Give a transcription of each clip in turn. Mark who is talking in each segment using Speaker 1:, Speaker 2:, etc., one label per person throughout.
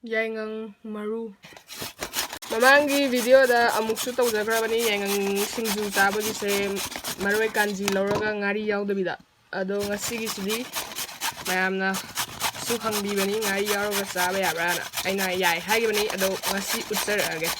Speaker 1: Yaingang maru. Mamangi video da amuksu tawjagrabani yaingang singju tabagi se maroi kanji lawraga ngari yaudabida. Ado ngasigi sidi mayamna su khangdibani ngari yauraga chaba yabrana. Aina yai haigibani ado ngasi utsarage.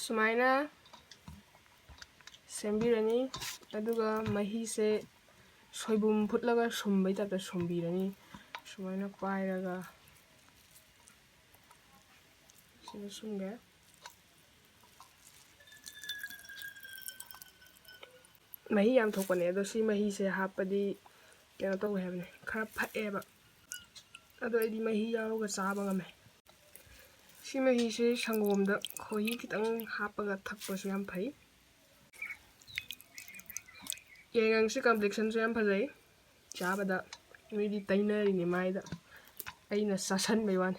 Speaker 1: Sumaina sembirani aduga mahi se soibum putlaga sumbai tapta sumbirani sumaina pairaga sida sumge mahi yam thokpane ado si mahi se hapadi kena taw hebne khara phaeba ado aidi mahi yaroga chaba ngame si mahi se sangomda khoyi kitang hapaga thakpasu yam phai Yaingang si complexion so yam phajai chabada midi tainari ni maida aina sasan baiwan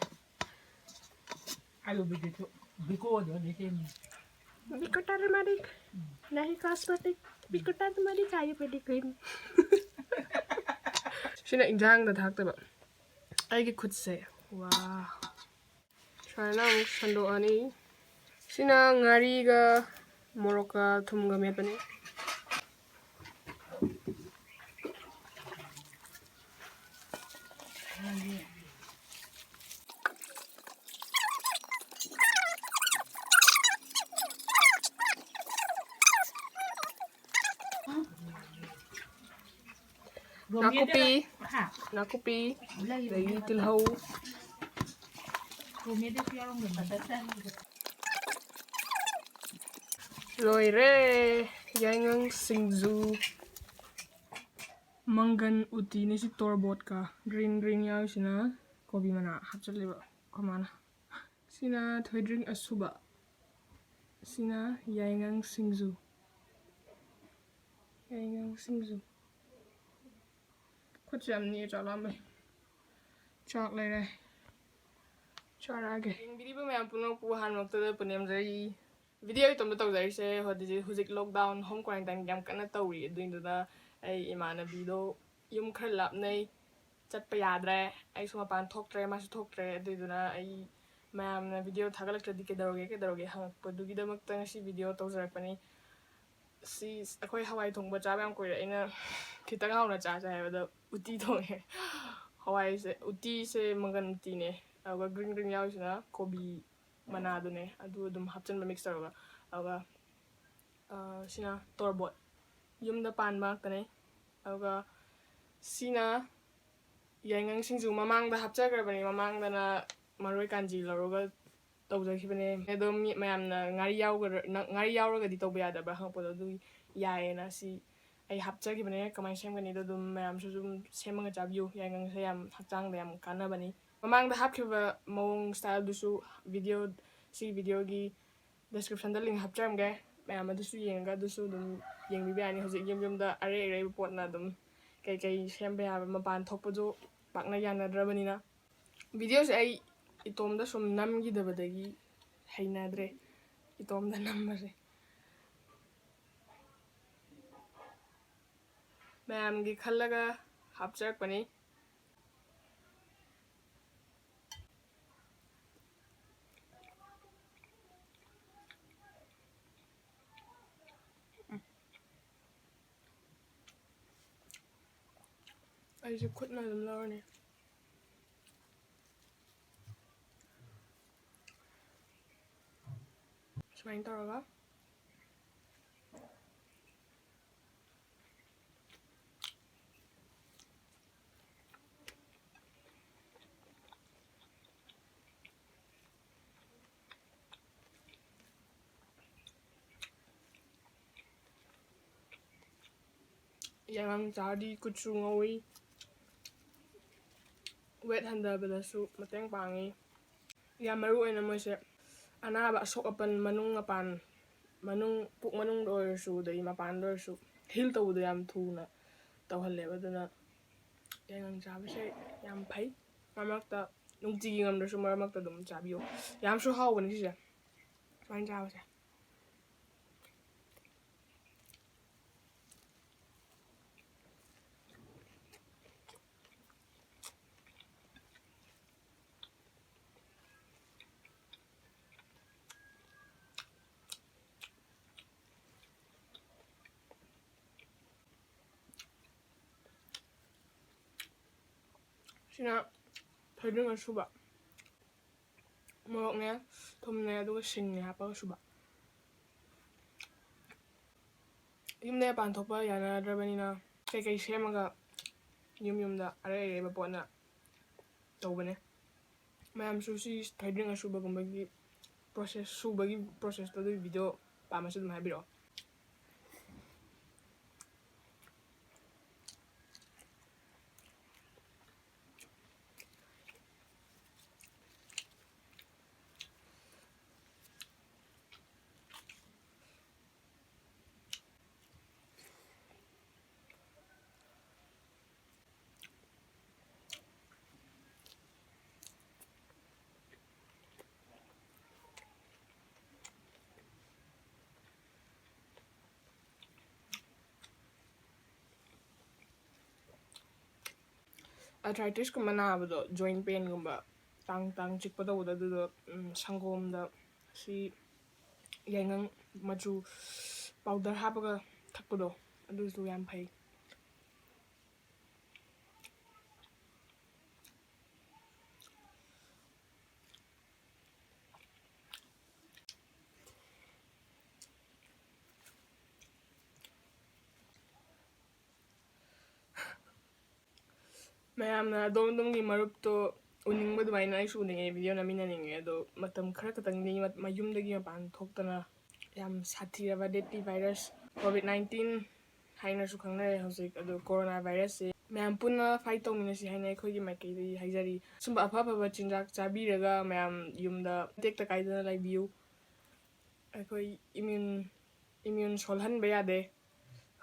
Speaker 2: alu bidu biko do ni tem
Speaker 1: biko turmeric nahi cosmetic biko turmeric ayu pedi cream sina injang da thakta ba aigi khud se wow shana muk sando ani sina ngari ga moroka thum ga mepani nakupi lagi tilhau loire yaingang singju mangan uti ni si torbot ka green yaw sina kobi mana hapchaliba komana sina thoidring asuba sina yaingang singju Kucham ni chalame chak lai charage video me ampuno puhan waktu da punem jai video itom da tawjai se hodi huzik lockdown home quarantine yam kana tawri duin da ai imana video yum khar lap nei chat pa yadre ai suma pan thoktre ma su thoktre duiduna ai mam na video thagalak tradi ke daroge hang podugi da makta si video tawjar pani si akhoi hawai thongba cha bam koira ina khitang hauna cha cha heba uti thonge hawai se uti se mangan uti ne aga green yaw sina kobi mana dune adu dum hapchan ba mix taraga aga sina torbot yumda pan ba tane aga sina yaingang singju mamang da hapcha grabani mamang da na maroi kanji laroga tawjakhibane edom mayamna ngari yauraga di tawba yada ba hangpodo du yaena si ai hapchakhibane kamai semgani do dum mayam su zum semanga chabyu yaingang se yam hakchang da yam kanabani mamang da hapkhiba mong style dusu video gi description da link hapchamge mayam adusu yenga dusu dum yengbi yani hojik yum da are potna dum kai sembe ya mapan thokpojo pakna yana drabanina video se ai itom da sum namgi dabadagi hainadre itom da nammare mayam gi khallaga hapchak pani ai je khutna dum lawne Smain taraga yang jadi kuchu ngawi wet handa belasu mateng pangi ya maru ena mose anaba sok apan manung apan manung puk manung do su dai mapan do su hil to do yam thuna tawhalle badana yang jabe se yam phai mamakta ꯅꯨꯡꯇꯤꯒꯤ ꯉꯝꯗ꯭ꯔꯁꯨ ꯃꯔꯛ ꯃꯔꯛꯇ ꯑꯗꯨꯝ ꯆꯥꯕꯤꯌꯣ ꯌꯥꯝꯁꯨ ꯍꯥꯎꯕꯅꯤ ꯁꯤꯁꯦ ꯁꯨꯃꯥꯏꯅ ꯆꯥꯕꯁꯦ ꯁꯤꯅ ꯊꯣꯏꯗꯤꯡ ꯑꯁꯨꯕ ꯃꯣꯔꯣꯛꯅꯦ ꯊꯨꯝꯅꯦ ꯑꯗꯨꯒ ꯁꯤꯡꯅꯦ ꯍꯥꯞꯄꯒ ꯁꯨꯕ ꯌꯨꯝꯗ ꯃꯄꯥꯟ ꯊꯣꯛꯄ ꯌꯥꯅꯗ꯭ꯔꯕꯅꯤꯅ ꯀꯩꯀꯩ ꯁꯦꯝꯃꯒ ꯌꯨꯝꯗ ꯑꯔꯩ ꯑꯔꯩꯕ ꯄꯣꯠꯅ ꯇꯧꯕꯅꯦ ꯃꯌꯥꯝꯁꯨ ꯁꯤ ꯊꯣꯏꯗꯤꯡ ꯑꯁꯨꯕꯒꯨꯝꯕꯒꯤ ꯁꯨꯕꯒꯤ ꯄ꯭ꯔꯣꯁꯦꯁꯇꯣ ꯑꯗꯨꯒꯤ ꯚꯤꯗꯤꯑꯣ ꯄꯥꯝꯃꯁꯨ ꯑꯗꯨꯝ ꯍꯥꯏꯕꯤꯔꯛꯑꯣ ꯑꯥꯔꯊ꯭ꯔꯥꯏꯇꯤꯁꯀꯨꯝꯕ ꯅꯥꯕꯗꯣ ꯖꯣꯏꯟ ꯄꯦꯟꯒꯨꯝꯕ ꯇꯥꯡ ꯆꯤꯛꯄ ꯇꯧꯕꯗꯣ ꯑꯗꯨꯗꯣ ꯁꯪꯒꯣꯝꯗ ꯁꯤ ꯌꯥꯏꯉꯪ ꯃꯆꯨ ꯄꯥꯎꯗꯔ ꯍꯥꯞꯄꯒ ꯊꯛꯄꯗꯣ ꯑꯗꯨꯁꯨ ꯌꯥꯝ ꯐꯩ ꯃꯌꯥꯝꯅ ꯑꯗꯣꯝꯒꯤ ꯃꯔꯨꯞꯇꯣ ꯎꯅꯤꯡꯕ ꯑꯗꯨꯃꯥꯏꯅ ꯑꯩꯁꯨ ꯎꯅꯤꯡꯉꯦ ꯚꯤꯗꯤꯑꯣ ꯅꯝꯃꯤꯟꯅꯅꯤꯡꯉꯦ ꯑꯗꯣ ꯃꯇꯝ ꯈꯔ ꯈꯛꯇꯪꯗꯤ ꯃꯌꯨꯝꯗꯒꯤ ꯃꯄꯥꯟ ꯊꯣꯛꯇꯅ ꯌꯥꯝ ꯁꯥꯊꯤꯔꯕ ꯗꯦꯠꯂꯤ ꯚꯥꯏꯔꯁ COVID-19 ꯍꯥꯏꯅꯁꯨ ꯈꯪꯅꯔꯦ ꯍꯧꯖꯤꯛ ꯑꯗꯣ ꯀꯣꯔꯣꯅꯥ ꯚꯥꯏꯔꯁꯁꯦ ꯃꯌꯥꯝ ꯄꯨꯟꯅ ꯐꯥꯏꯠ ꯇꯧꯃꯤꯟꯅꯁꯤ ꯍꯥꯏꯅ ꯑꯩꯈꯣꯏꯒꯤ ꯃꯥꯏꯀꯩꯗꯒꯤ ꯍꯥꯏꯖꯔꯤ ꯁꯨꯝꯕ ꯑꯐ ꯑꯐꯕ ꯆꯤꯟꯖꯥꯛ ꯆꯥꯕꯤꯔꯒ ꯃꯌꯥꯝ ꯌꯨꯝꯗ ꯇꯦꯛꯇ ꯀꯥꯏꯗꯅ ꯂꯩꯕꯤꯌꯨ ꯑꯩꯈꯣꯏ ꯏꯃ꯭ꯌꯨꯟ ꯁꯣꯜꯍꯟꯕ ꯌꯥꯗꯦ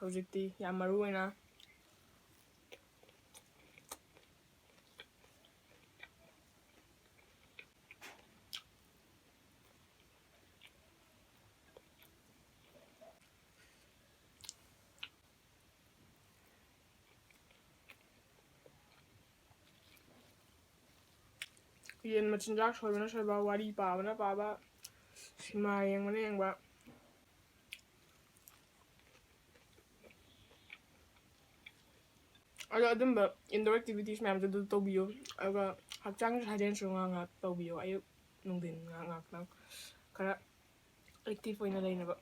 Speaker 1: ꯍꯧꯖꯤꯛꯇꯤ ꯌꯥꯝ ꯃꯔꯨ ꯑꯣꯏꯅ ꯌꯦꯟ ꯃꯆꯤꯟꯖꯥꯛ ꯁꯣꯏꯕꯅ ꯁꯣꯏꯕ ꯋꯥꯔꯤ ꯄꯥꯕꯅ ꯄꯥꯕ ꯁꯤꯅꯦꯃꯥ ꯌꯦꯡꯕꯅ ꯌꯦꯡꯕ ꯑꯗꯣ ꯑꯗꯨꯝꯕ ꯏꯟꯗꯣꯔ ꯑꯦꯛꯇꯤꯚꯤꯇꯤꯁ ꯃꯌꯥꯝꯁꯨ ꯑꯗꯨ ꯇꯧꯕꯤꯌꯨ ꯑꯗꯨꯒ ꯍꯛꯆꯥꯡ ꯁꯥꯖꯦꯜꯁꯨ ꯉꯥꯏꯍꯥꯛ ꯇꯧꯕꯤꯌꯨ ꯑꯌꯨꯛ ꯅꯨꯡꯊꯤꯟ ꯉꯥꯏꯍꯥꯛꯇꯪ ꯈꯔ ꯑꯦꯛꯇꯤꯚ ꯑꯣꯏꯅ ꯂꯩꯅꯕ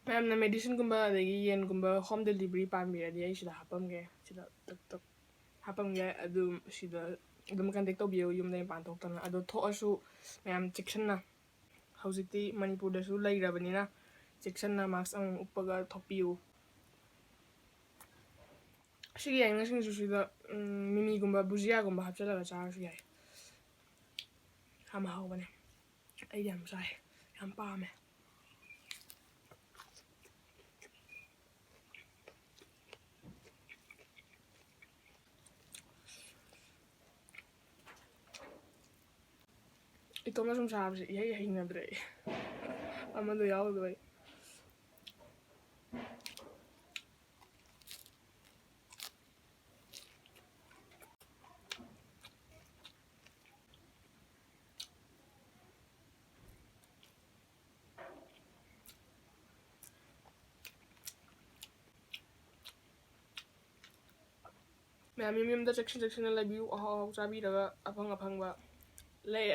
Speaker 1: ꯃꯌꯥꯝꯅ ꯃꯦꯗꯤꯁꯤꯟꯒꯨꯝꯕ ꯑꯗꯒꯤ ꯌꯦꯟꯒꯨꯝꯕ ꯍꯣꯝ ꯗꯦꯂꯤꯚꯔꯤ ꯄꯥꯝꯕꯤꯔꯗꯤ ꯑꯩ ꯁꯤꯗ ꯍꯥꯞꯄꯝꯒꯦ ꯁꯤꯗ ꯇꯛ ꯍꯥꯞꯄꯝꯒꯦ ꯑꯗꯨꯝ ꯁꯤꯗ ꯑꯗꯨꯝ ꯀꯟꯇꯦꯛ ꯇꯧꯕꯤꯌꯨ ꯌꯨꯝꯗ ꯃꯄꯥꯟ ꯊꯣꯛꯇꯅ ꯑꯗꯣ ꯊꯣꯛꯑꯁꯨ ꯃꯌꯥꯝ ꯆꯦꯛꯁꯤꯟꯅ ꯍꯧꯖꯤꯛꯇꯤ ꯃꯅꯤꯄꯨꯔꯗꯁꯨ ꯂꯩꯔꯕꯅꯤꯅ ꯆꯦꯛꯁꯤꯟꯅ ꯃꯥꯛꯁ ꯑꯃꯃꯝ ꯎꯞꯄꯒ ꯊꯣꯛꯄꯤꯌꯨ ꯁꯤꯒꯤ ꯌꯥꯏꯉꯪꯁꯤꯡꯁꯨ ꯁꯤꯗ ꯃꯤꯃꯤꯒꯨꯝꯕ ꯕꯨꯖꯤꯌꯥꯒꯨꯝꯕ ꯍꯥꯞꯆꯤꯜꯂꯒ ꯆꯥꯔꯁꯨ ꯌꯥꯏ ꯌꯥꯝ ꯍꯥꯎꯕꯅꯦ ꯑꯩꯗꯤ ꯌꯥꯝ ꯆꯥꯏ ꯌꯥꯝ ꯄꯥꯝꯃꯦ ꯏꯇꯣꯝꯅ ꯁꯨꯝ ꯆꯥꯕꯁꯦ ꯏꯍꯩ ꯍꯩꯅꯗ꯭ꯔꯦ ꯑꯃꯗꯣ ꯌꯥꯎꯗꯕꯩ ꯃꯌꯥꯝ ꯌꯨꯝꯗ ꯆꯦꯛꯁꯤꯟꯅ ꯂꯩꯕꯤꯌꯨ ꯑꯍꯥꯎ ꯑꯍꯥꯎ ꯆꯥꯕꯤꯔꯒ ꯑꯐꯪꯕ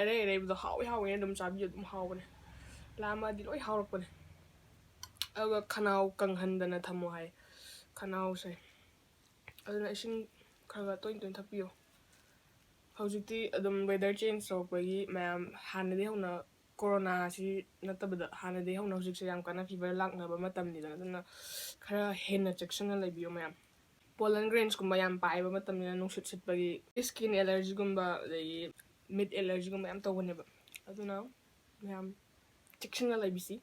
Speaker 1: ꯑꯔꯩ ꯑꯔꯩꯕꯗꯣ ꯍꯥꯎꯋꯦꯅ ꯑꯗꯨꯝ ꯆꯥꯕꯤꯌꯨ ꯑꯗꯨꯝ ꯍꯥꯎꯕꯅꯦ ꯂꯥꯝꯃꯗꯤ ꯂꯣꯏ ꯍꯥꯎꯔꯛꯄꯅꯦ ꯑꯗꯨꯒ ꯈꯅꯥꯎ ꯀꯪꯍꯟꯗꯅ ꯊꯝꯃꯣ ꯍꯥꯏ ꯈꯅꯥꯎꯁꯦ ꯑꯗꯨꯅ ꯏꯁꯤꯡ ꯈꯔ ꯇꯣꯏꯅ ꯊꯛꯄꯤꯌꯨ ꯍꯧꯖꯤꯛꯇꯤ ꯑꯗꯨꯝ ꯋꯦꯗꯔ ꯆꯦꯟꯖ ꯇꯧꯔꯛꯄꯒꯤ ꯃꯌꯥꯝ ꯍꯥꯟꯅꯗꯤ ꯍꯧꯅ ꯀꯣꯔꯣꯅꯥꯁꯤ ꯅꯠꯇꯕꯗ ꯍꯥꯟꯅꯗꯤ ꯍꯧꯅ ꯍꯧꯖꯤꯛꯁꯦ ꯌꯥꯝ ꯀꯟꯅ ꯐꯤꯚꯔ ꯂꯥꯛꯅꯕ ꯃꯇꯝꯅꯤꯗꯅ ꯑꯗꯨꯅ ꯈꯔ ꯍꯦꯟꯅ ꯆꯦꯛꯁꯤꯟꯅ ꯂꯩꯕꯤꯌꯨ ꯃꯌꯥꯝ ꯄꯣꯂꯟ ꯒ꯭ꯔꯦꯟꯁꯀꯨꯝꯕ ꯌꯥꯝ ꯄꯥꯏꯕ ꯃꯇꯝꯅꯤꯅ ꯅꯨꯡꯁꯤꯠ ꯁꯤꯠꯄꯒꯤ ꯏꯁꯀꯤꯟ ꯑꯦꯂꯔꯖꯤꯒꯨꯝꯕ ꯑꯗꯒꯤ ꯃꯤꯠ ꯑꯦꯂꯔꯖꯤꯒꯨꯝꯕ ꯌꯥꯝ ꯇꯧꯕꯅꯦꯕ ꯑꯗꯨꯅ ꯃꯌꯥꯝ ꯆꯦꯛꯁꯤꯟꯅ ꯂꯩꯕꯤꯁꯤ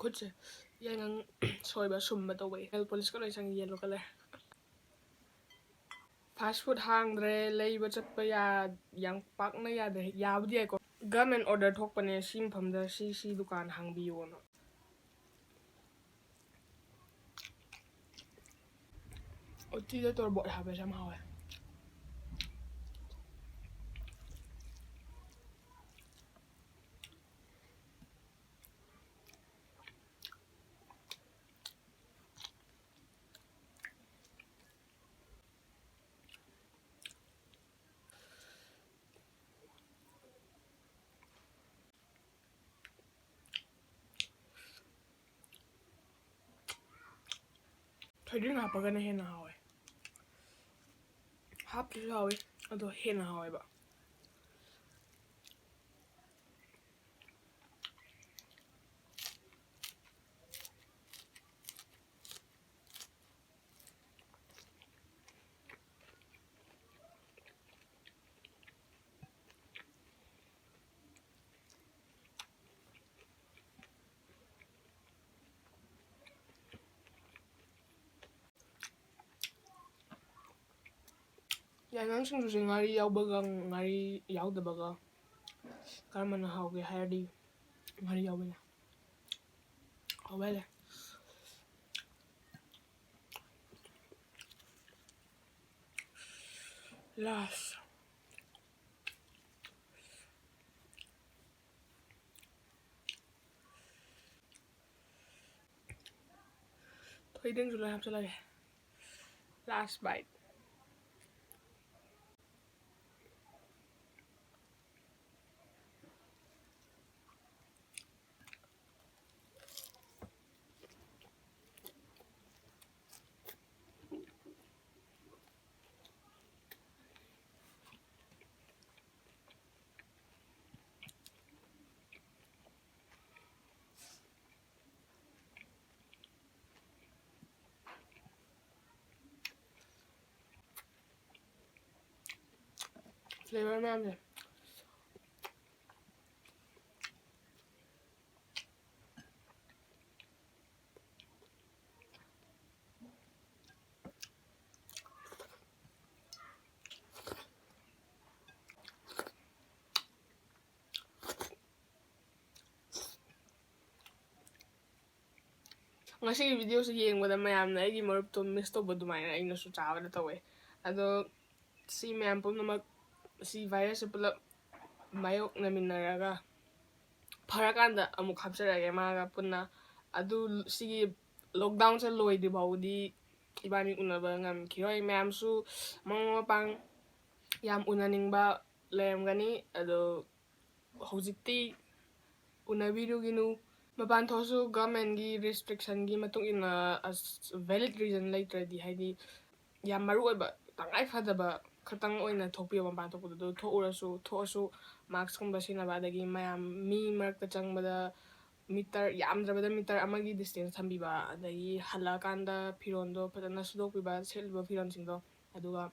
Speaker 1: ꯈꯨꯠꯁꯦ ꯌꯥꯏꯉꯪ ꯁꯣꯏꯕ ꯁꯨꯝꯕ ꯇꯧꯕꯩ ꯅꯦꯜ ꯄꯣꯂꯤꯁꯀ ꯂꯣꯏ ꯆꯪꯉꯤ ꯌꯦꯜꯂꯣ ꯀꯂꯔ ꯐꯥꯁ ꯐꯨꯗ ꯍꯥꯡꯗ꯭ꯔꯦ ꯂꯩꯕ ꯆꯠꯄ ꯌꯥꯝ ꯄꯥꯛꯅ ꯌꯥꯗ꯭ꯔꯦ ꯌꯥꯕꯨꯗꯤ ꯌꯥꯏꯀꯣ ꯒꯚꯔꯟꯃꯦꯟ ꯑꯣꯔꯗꯔ ꯊꯣꯛꯄꯅꯦ ꯁꯤ ꯃꯐꯝꯗ ꯁꯤ ꯗꯨꯀꯥꯟ ꯍꯥꯡꯕꯤꯌꯣꯅ ꯑꯣꯇꯤꯗ ꯇꯣꯔꯕꯣꯠ ꯍꯥꯞꯄꯁꯦ ꯌꯥꯝ ꯍꯥꯎꯋꯦ ꯊꯣꯏꯗꯤꯡ ꯍꯥꯞꯄꯒꯅ ꯍꯦꯟꯅ ꯍꯥꯎꯋꯦ ꯍꯥꯞꯇ꯭ꯔꯁꯨ ꯍꯥꯎꯋꯤ ꯑꯗꯣ ꯍꯦꯟꯅ ꯍꯥꯎꯋꯦꯕ ꯌꯥꯏꯉꯪ ꯁꯤꯡꯖꯨꯁꯦ ꯉꯥꯔꯤ ꯌꯥꯎꯕꯒ ꯉꯥꯔꯤ ꯌꯥꯎꯗꯕꯒ ꯀꯔꯝꯕꯅ ꯍꯥꯎꯒꯦ ꯍꯥꯏꯔꯗꯤ ꯉꯥꯔꯤ ꯌꯥꯎꯕꯅꯦ ꯍꯥꯎꯕ ꯍꯦꯜꯂꯦ ꯂꯥꯁ ꯊꯣꯏꯗꯤꯡꯁꯨ ꯂꯣꯏ ꯍꯥꯞꯆꯤꯜꯂꯒꯦ ꯂꯥꯁ ꯕꯥꯏꯠ ꯐ꯭ꯂꯦꯚꯔ ꯃꯌꯥꯝꯁꯦ ꯉꯁꯤꯒꯤ ꯚꯤꯗꯤꯑꯣꯁꯦ ꯌꯦꯡꯕꯗ ꯃꯌꯥꯝꯅ ꯑꯩꯒꯤ ꯃꯔꯨꯞꯇꯣ ꯃꯤꯁ ꯇꯧꯕ ꯑꯗꯨꯃꯥꯏꯅ ꯑꯩꯅꯁꯨ ꯆꯥꯕꯗ ꯇꯧꯋꯦ ꯑꯗꯣ ꯁꯤ ꯃꯌꯥꯝ ꯄꯨꯝꯅꯃꯛ ꯁꯤ ꯚꯥꯏꯔꯁꯁꯦ ꯄꯨꯂꯞ ꯃꯥꯌꯣꯛꯅꯃꯤꯟꯅꯔꯒ ꯐꯔꯀꯥꯟꯗ ꯑꯃꯨꯛ ꯍꯥꯞꯆꯔꯛꯑꯒꯦ ꯃꯥꯒ ꯄꯨꯟꯅ ꯑꯗꯨ ꯁꯤꯒꯤ ꯂꯣꯛꯗꯥꯎꯟꯁꯦ ꯂꯣꯏꯗ꯭ꯔꯤ ꯐꯥꯎꯕꯗꯤ ꯏꯕꯥꯅꯤ ꯎꯅꯕ ꯉꯝꯈꯤꯔꯣꯏ ꯃꯌꯥꯝꯁꯨ ꯃꯔꯨꯞ ꯃꯄꯥꯡ ꯌꯥꯝ ꯎꯅꯅꯤꯡꯕ ꯂꯩꯔꯝꯒꯅꯤ ꯑꯗꯣ ꯍꯧꯖꯤꯛꯇꯤ ꯎꯅꯕꯤꯔꯨꯒꯤꯅꯨ ꯃꯄꯥꯟ ꯊꯣꯛꯑꯁꯨ ꯒꯚꯔꯟꯃꯦꯟꯒꯤ ꯔꯦꯁꯇ꯭ꯔꯤꯛꯁꯟꯒꯤ ꯃꯇꯨꯡ ꯏꯟꯅ ꯚꯦꯂꯤꯗ ꯔꯤꯖꯟ ꯂꯩꯇ꯭ꯔꯗꯤ ꯍꯥꯏꯗꯤ ꯌꯥꯝ ꯃꯔꯨ ꯑꯣꯏꯕ ꯇꯉꯥꯏ ꯐꯗꯕ ꯈꯛꯇꯪ ꯑꯣꯏꯅ ꯊꯣꯛꯄꯤꯌꯣ ꯃꯄꯥꯟ ꯊꯣꯛꯄꯗꯨ ꯊꯣꯛꯑꯁꯨ ꯃꯥꯛꯁꯀꯨꯝꯕ ꯁꯤꯖꯤꯟꯅꯕ ꯑꯗꯒꯤ ꯃꯌꯥꯝ ꯃꯤ ꯃꯔꯛꯇ ꯆꯪꯕꯗ ꯃꯤꯇꯔ ꯌꯥꯝꯗ꯭ꯔꯕꯗ ꯃꯤꯇꯔ ꯑꯃꯒꯤ ꯗꯤꯁꯇꯦꯟꯁ ꯊꯝꯕꯤꯕ ꯑꯗꯒꯤ ꯍꯜꯂꯛꯑꯀꯥꯟꯗ ꯐꯤꯔꯣꯜꯗꯣ ꯐꯖꯅ ꯁꯨꯗꯣꯛꯄꯤꯕ ꯁꯦꯠꯂꯤꯕ ꯐꯤꯔꯣꯜꯁꯤꯡꯗꯣ ꯑꯗꯨꯒ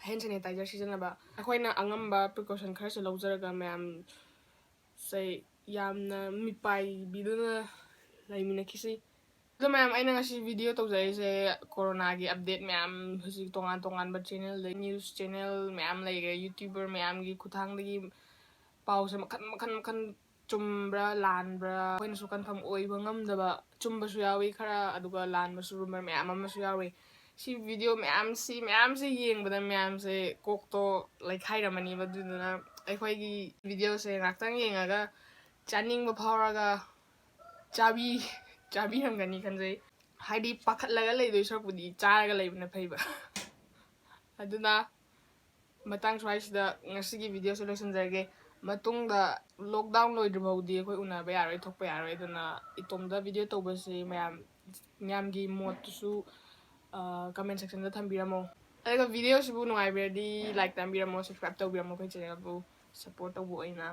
Speaker 1: ꯍꯦꯟ ꯁꯦꯅꯤꯇꯥꯏꯖꯔ ꯁꯤꯖꯤꯟꯅꯕ ꯑꯩꯈꯣꯏꯅ ꯑꯉꯝꯕ ꯄ꯭ꯔꯤꯀꯣꯁꯟ ꯈꯔꯁꯨ ꯂꯧꯖꯔꯒ ꯃꯌꯥꯝꯁꯦ ꯌꯥꯝꯅ ꯃꯤꯄꯥꯏꯕꯤꯗꯨꯅ ꯂꯩꯃꯤꯟꯅꯈꯤꯁꯤ ꯑꯗꯣ ꯃꯌꯥꯝ ꯑꯩꯅ ꯉꯁꯤ ꯚꯤꯗꯤꯑꯣ ꯇꯧꯖꯔꯤꯁꯦ ꯀꯣꯔꯣꯅꯥꯒꯤ ꯑꯞꯗꯦꯠ ꯃꯌꯥꯝ ꯍꯧꯖꯤꯛ ꯇꯣꯉꯥꯟ ꯇꯣꯉꯥꯟꯕ ꯆꯦꯅꯦꯜꯗ ꯅ꯭ꯌꯨꯁ ꯆꯦꯅꯦꯜ ꯃꯌꯥꯝ ꯂꯩꯔꯦ ꯌꯨꯇ꯭ꯌꯨꯕꯔ ꯃꯌꯥꯝꯒꯤ ꯈꯨꯠꯊꯥꯡꯗꯒꯤ ꯄꯥꯎꯁꯦ ꯃꯈꯟ ꯆꯨꯝꯕ꯭ꯔꯥ ꯂꯥꯟꯕ꯭ꯔꯥ ꯑꯩꯈꯣꯏꯅꯁꯨ ꯀꯟꯐꯥꯔꯝ ꯑꯣꯏꯕ ꯉꯝꯗꯕ ꯆꯨꯝꯕꯁꯨ ꯌꯥꯎꯏ ꯈꯔ ꯑꯗꯨꯒ ꯂꯥꯟꯕꯁꯨ ꯔꯨꯃꯔ ꯃꯌꯥꯝ ꯑꯃꯁꯨ ꯌꯥꯎꯏ ꯁꯤ ꯚꯤꯗꯤꯑꯣ ꯃꯌꯥꯝꯁꯦ ꯌꯦꯡꯕꯗ ꯃꯌꯥꯝꯁꯦ ꯀꯣꯛꯇꯣ ꯂꯩꯈꯥꯏꯔꯝꯃꯅꯤꯕ ꯑꯗꯨꯗꯨꯅ ꯑꯩꯈꯣꯏꯒꯤ ꯚꯤꯗꯤꯑꯣꯁꯦ ꯉꯥꯛꯇꯪ ꯌꯦꯡꯉꯒ ꯆꯥꯅꯤꯡꯕ ꯐꯥꯎꯔꯒ ꯆꯥꯕꯤꯔꯝꯒꯅꯤ ꯈꯟꯖꯩ ꯍꯥꯏꯗꯤ ꯄꯥꯈꯠꯂꯒ ꯂꯩꯗꯣꯏ ꯁꯔꯨꯛꯄꯨꯗꯤ ꯆꯥꯔꯒ ꯂꯩꯕꯅ ꯐꯩꯕ ꯑꯗꯨꯅ ꯃꯇꯥꯡ ꯁ꯭ꯋꯥꯏꯁꯤꯗ ꯉꯁꯤꯒꯤ ꯚꯤꯗꯤꯑꯣꯁꯦ ꯂꯣꯏꯁꯤꯟꯖꯔꯒꯦ ꯃꯇꯨꯡꯗ ꯂꯣꯛꯗꯥꯎꯟ ꯂꯣꯏꯗ꯭ꯔꯤ ꯐꯥꯎꯗꯤ ꯑꯩꯈꯣꯏ ꯎꯅꯕ ꯌꯥꯔꯣꯏ ꯊꯣꯛꯄ ꯌꯥꯔꯣꯏ ꯑꯗꯨꯅ ꯏꯇꯣꯝꯗ ꯚꯤꯗꯤꯑꯣ ꯇꯧꯕꯁꯤ ꯃꯌꯥꯝꯒꯤ ꯃꯣꯠꯇꯨꯁꯨ ꯀꯃꯦꯟ ꯁꯦꯛꯁꯟꯗ ꯊꯝꯕꯤꯔꯝꯃꯣ ꯑꯗꯨꯒ ꯚꯤꯗꯤꯑꯣꯁꯤꯕꯨ ꯅꯨꯡꯉꯥꯏꯕꯤꯔꯗꯤ ꯂꯥꯏꯛ ꯇꯝꯕꯤꯔꯝꯃꯣ ꯁꯕꯁꯀ꯭ꯔꯥꯏꯕ ꯇꯧꯕꯤꯔꯝꯃꯣ ꯑꯩꯈꯣꯏ ꯆꯦꯅꯦꯜꯕꯨ ꯁꯞꯄꯣꯔꯠ ꯇꯧꯕ ꯑꯣꯏꯅ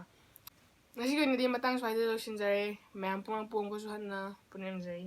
Speaker 1: ꯉꯁꯤꯒꯤ ꯑꯣꯏꯅꯗꯤ ꯃꯇꯥꯡ ꯁ꯭ꯋꯥꯏꯗ ꯂꯣꯏꯁꯤꯟꯖꯔꯦ ꯃꯌꯥꯝ ꯄꯨꯝꯅꯃꯛꯄꯨ ꯑꯃꯨꯛꯀꯁꯨ ꯍꯟꯅ ꯄꯨꯅꯦꯝꯖꯩ